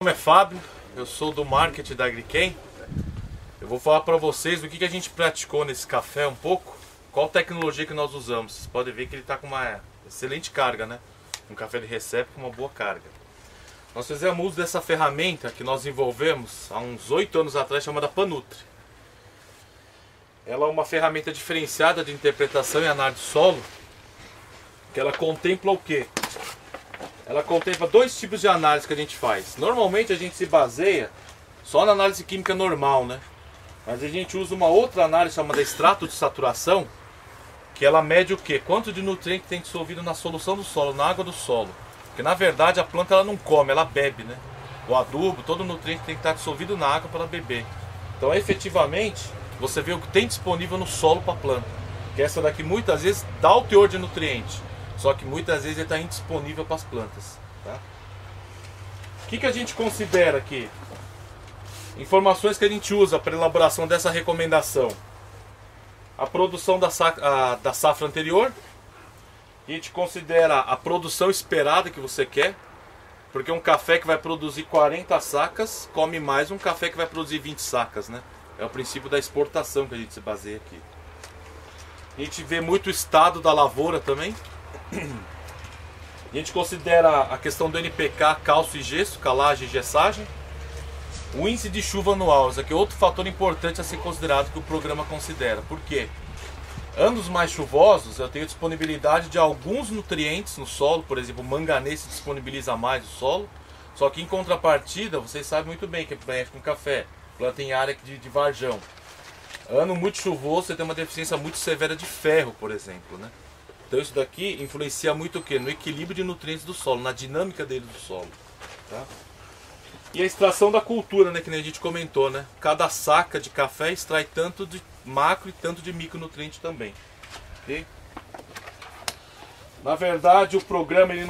Meu nome é Fábio, eu sou do marketing da Agriquem. Eu vou falar para vocês o que a gente praticou nesse café um pouco, qual tecnologia que nós usamos. Vocês podem ver que ele está com uma excelente carga, né? Um café de recepe com uma boa carga. Nós fizemos uso dessa ferramenta que nós desenvolvemos há uns 8 anos atrás, chamada Panutri. Ela é uma ferramenta diferenciada de interpretação e análise de solo, que ela contempla o quê? Ela contempla 2 tipos de análise que a gente faz. Normalmente a gente se baseia só na análise química normal, né? Mas a gente usa uma outra análise chamada extrato de saturação, que ela mede o quê? Quanto de nutriente tem dissolvido na solução do solo, na água do solo. Porque na verdade a planta ela não come, ela bebe, né? O adubo, todo o nutriente tem que estar dissolvido na água para ela beber. Então efetivamente você vê o que tem disponível no solo para a planta. Que essa daqui muitas vezes dá o teor de nutriente, só que muitas vezes ele está indisponível para as plantas. Tá? O que a gente considera aqui? Informações que a gente usa para elaboração dessa recomendação. A produção da safra anterior. A gente considera a produção esperada que você quer. Porque um café que vai produzir 40 sacas come mais um café que vai produzir 20 sacas, né? É o princípio da exportação que a gente se baseia aqui. A gente vê muito o estado da lavoura também. A gente considera a questão do NPK, cálcio e gesso, calagem e gessagem. O índice de chuva anual, isso aqui é outro fator importante a ser considerado que o programa considera. Por quê? Anos mais chuvosos eu tenho disponibilidade de alguns nutrientes no solo, por exemplo, o manganês se disponibiliza mais no solo. Só que em contrapartida, vocês sabem muito bem que mexe com café, planta em área de varjão. Ano muito chuvoso você tem uma deficiência muito severa de ferro, por exemplo, né? Então isso daqui influencia muito o quê? No equilíbrio de nutrientes do solo, na dinâmica dele do solo. Tá? E a extração da cultura, né, que nem a gente comentou, né? Cada saca de café extrai tanto de macro e tanto de micronutriente também. Okay? Na verdade, o programa ele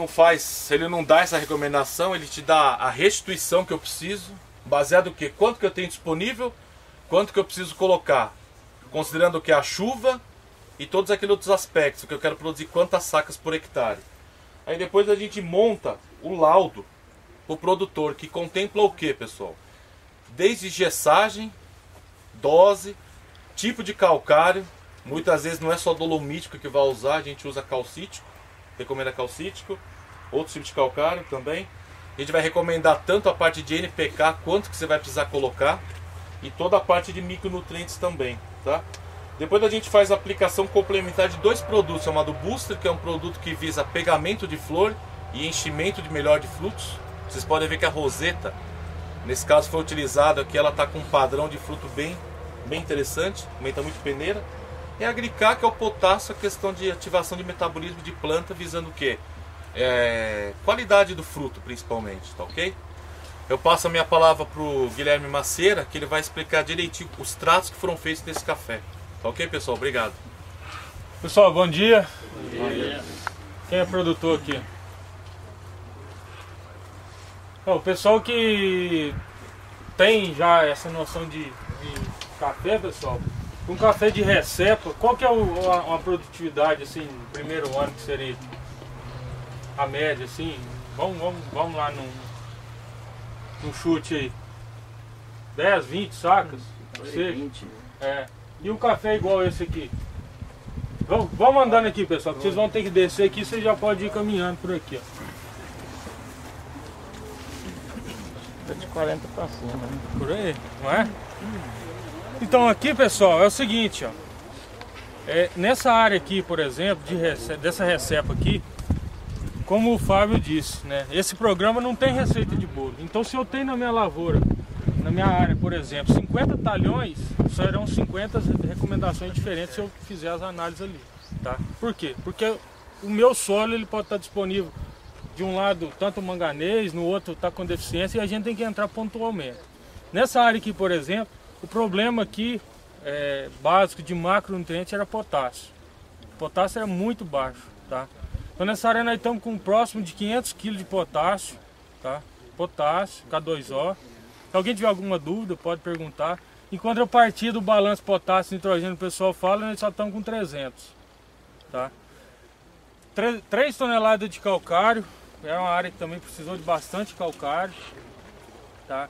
não dá essa recomendação, ele te dá a restituição que eu preciso, baseado no quê? Quanto que eu tenho disponível, quanto que eu preciso colocar, considerando o que? A chuva e todos aqueles outros aspectos, que eu quero produzir quantas sacas por hectare. Aí depois a gente monta o laudo para o produtor, que contempla o que, pessoal? Desde gessagem, dose, tipo de calcário, muitas vezes não é só dolomítico que vai usar, a gente usa calcítico, recomenda calcítico, outro tipo de calcário também. A gente vai recomendar tanto a parte de NPK, quanto que você vai precisar colocar, e toda a parte de micronutrientes também, tá? Depois a gente faz a aplicação complementar de 2 produtos, chamado Booster, que é um produto que visa pegamento de flor e enchimento de melhor de frutos. Vocês podem ver que a roseta, nesse caso foi utilizada aqui, ela está com um padrão de fruto bem interessante, aumenta muito peneira. E a Agricar, que é o potássio, a questão de ativação de metabolismo de planta, visando o quê? Qualidade do fruto, principalmente, tá ok? Eu passo a minha palavra para o Guilherme Maceira, que ele vai explicar direitinho os tratos que foram feitos nesse café. Tá ok, pessoal? Obrigado. Pessoal, bom dia. Bom dia. Quem é produtor aqui? O pessoal que tem já essa noção de café, pessoal, um café de recepa, qual que é uma produtividade, assim, no primeiro ano que seria a média, assim? Vamos lá num chute aí. 10, 20 sacas? Seja. 20. E um café igual esse aqui? Vamos andando aqui, pessoal, que vocês vão ter que descer aqui, você já pode ir caminhando por aqui, ó. De 40 para cima, né? Por aí, não é? Então aqui, pessoal, é o seguinte, ó. Nessa área aqui, por exemplo, dessa recepa aqui, como o Fábio disse, né? Esse programa não tem receita de bolo. Então se eu tenho na minha lavoura, na minha área, por exemplo, 50 talhões, serão 50 recomendações diferentes se eu fizer as análises ali, tá? Por quê? Porque o meu solo ele pode estar disponível de um lado tanto manganês, no outro está com deficiência, e a gente tem que entrar pontualmente. Nessa área aqui, por exemplo, o problema aqui básico de macronutrientes era potássio. O potássio era muito baixo, tá? Então nessa área nós estamos com próximo de 500 kg de potássio, tá? Potássio, K2O. Se alguém tiver alguma dúvida, pode perguntar. Em contrapartida, do balanço potássio e nitrogênio, o pessoal fala, nós só estamos com 300, tá? 3 toneladas de calcário. É uma área que também precisou de bastante calcário. tá?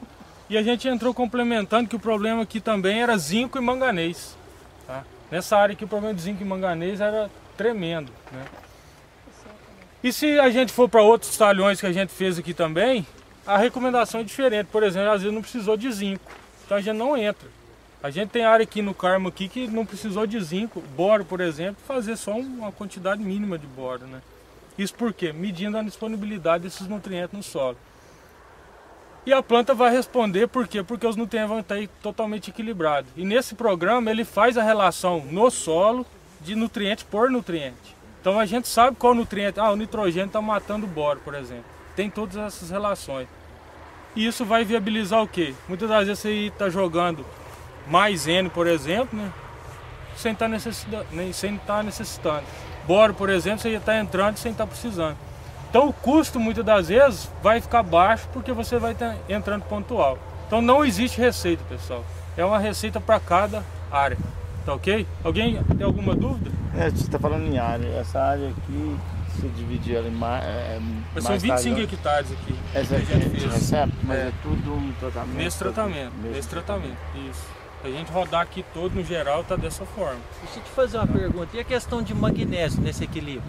E a gente entrou complementando que o problema aqui também era zinco e manganês, tá? Nessa área aqui o problema de zinco e manganês era tremendo, né? E se a gente for para outros talhões que a gente fez aqui também, a recomendação é diferente. Por exemplo, às vezes não precisou de zinco, então a gente não entra. A gente tem área aqui no Carmo aqui que não precisou de zinco, boro, por exemplo, fazer só uma quantidade mínima de boro, né? Isso por quê? Medindo a disponibilidade desses nutrientes no solo. E a planta vai responder por quê? Porque os nutrientes vão estar totalmente equilibrados. E nesse programa ele faz a relação no solo de nutriente por nutriente. Então a gente sabe qual nutriente, o nitrogênio está matando o boro, por exemplo. Tem todas essas relações. E isso vai viabilizar o quê? Muitas das vezes você está jogando mais N, por exemplo, né? Sem estar necessitando. Boro, por exemplo, você está entrando sem estar precisando. Então o custo muitas das vezes vai ficar baixo porque você vai estar entrando pontual. Então não existe receita, pessoal. É uma receita para cada área. Tá ok? Alguém tem alguma dúvida? Você está falando em área. Essa área aqui, se dividir ela em mais. São 25 hectares aqui. Essa aqui a gente recebe, mas é tudo um tratamento. Nesse tratamento, isso. A gente rodar aqui todo no geral tá dessa forma. Deixa eu te fazer uma pergunta. E a questão de magnésio nesse equilíbrio?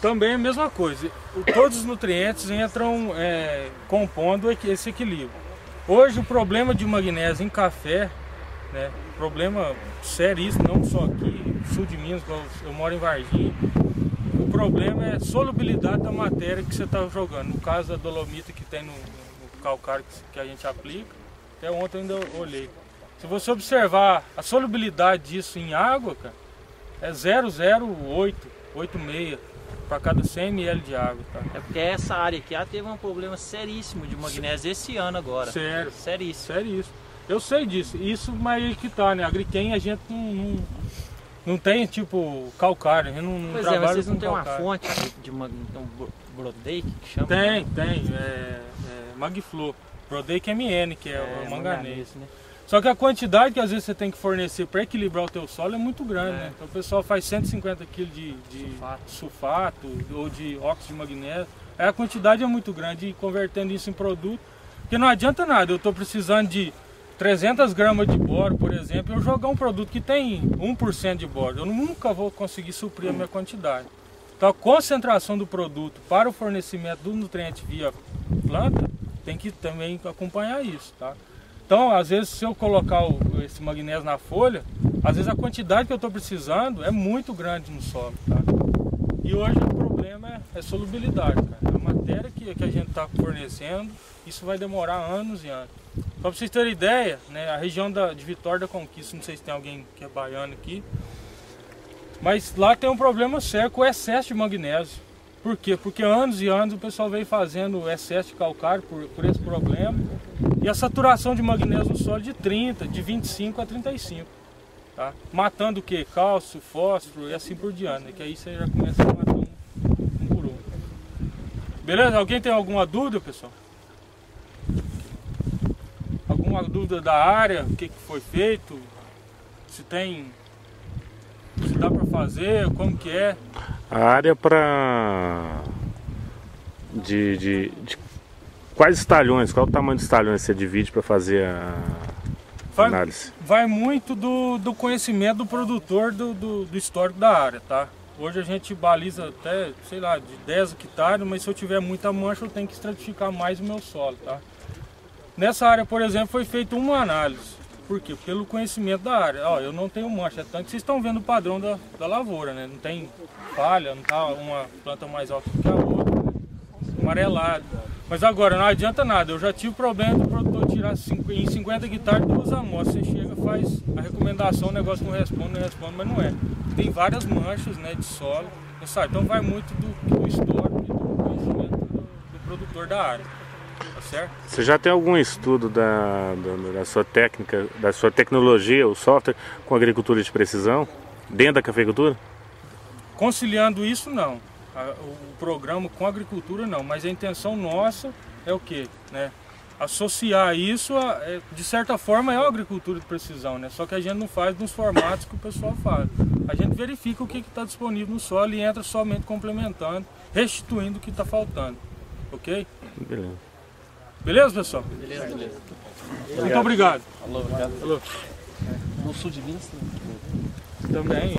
Também é a mesma coisa. Todos os nutrientes entram compondo esse equilíbrio. Hoje o problema de magnésio em café, né, problema seríssimo, não só aqui, sul de Minas, eu moro em Varginha. O problema é a solubilidade da matéria que você está jogando. No caso da dolomita que tem no calcário que a gente aplica, até ontem eu ainda olhei. Se você observar a solubilidade disso em água, cara, é 0,0886 para cada 100 ml de água. Tá? É porque essa área aqui teve um problema seríssimo de magnésio esse ano agora. Sério? Seríssimo. Seríssimo. Eu sei disso. Isso, mas aí que tá, né? A Agriquem a gente não tem tipo calcário, a gente não pois trabalha mas vocês não tem uma calcário. fonte de Brodei que chama? Tem. Magflow. Brodei MN, que é o manganês. Né? Só que a quantidade que às vezes você tem que fornecer para equilibrar o teu solo é muito grande, né? Então o pessoal faz 150 kg de sulfato ou de óxido de magnésio. Aí a quantidade é muito grande e convertendo isso em produto, porque não adianta nada. Eu estou precisando de 300 gramas de boro, por exemplo, eu jogar um produto que tem 1% de boro. Eu nunca vou conseguir suprir a minha quantidade. Então a concentração do produto para o fornecimento do nutriente via planta tem que também acompanhar isso, tá? Então, às vezes, se eu colocar esse magnésio na folha, às vezes a quantidade que eu estou precisando é muito grande no solo, tá? E hoje o problema é solubilidade, cara. A matéria que a gente está fornecendo, isso vai demorar anos e anos. Só para vocês terem ideia, né, a região de Vitória da Conquista, não sei se tem alguém que é baiano aqui, mas lá tem um problema sério com o excesso de magnésio. Por quê? Porque anos e anos o pessoal veio fazendo excesso de calcário por esse problema. E a saturação de magnésio no solo de 30, de 25 a 35. Tá? Matando o que? Cálcio, fósforo e assim por diante. Né? Que aí você já começa a matar um por um. Beleza? Alguém tem alguma dúvida, pessoal? Alguma dúvida da área? O que foi feito? Se dá para fazer? Como que é? A área de quais talhões, qual o tamanho dos talhões você divide para fazer a análise? Vai muito do conhecimento do produtor do histórico da área, tá? Hoje a gente baliza até, sei lá, de 10 hectares, mas se eu tiver muita mancha eu tenho que estratificar mais o meu solo, tá? Nessa área, por exemplo, foi feita uma análise. Por quê? Pelo conhecimento da área. Ó, eu não tenho mancha, tanto que vocês estão vendo o padrão da lavoura, né? Não tem falha, não tá uma planta mais alta do que a outra, né? Amarelado. Mas agora não adianta nada, eu já tive problema do produtor tirar em 50 hectares 2 amostras. Você chega, faz a recomendação, o negócio não responde, mas não é. Tem várias manchas, né, de solo, sabe? Então vai muito do histórico e do conhecimento do produtor da área. Tá certo? Você já tem algum estudo da sua técnica, da sua tecnologia, o software, com agricultura de precisão, dentro da cafeicultura? Conciliando isso, não. O programa com a agricultura, não. Mas a intenção nossa é o quê? Né? Associar isso, de certa forma, é a agricultura de precisão, né? Só que a gente não faz nos formatos que o pessoal faz. A gente verifica o que está disponível no solo e entra somente complementando, restituindo o que está faltando. Ok? Beleza. Beleza, pessoal? Beleza. Muito obrigado. Falou, obrigado. Falou. No sul de Minas. Também.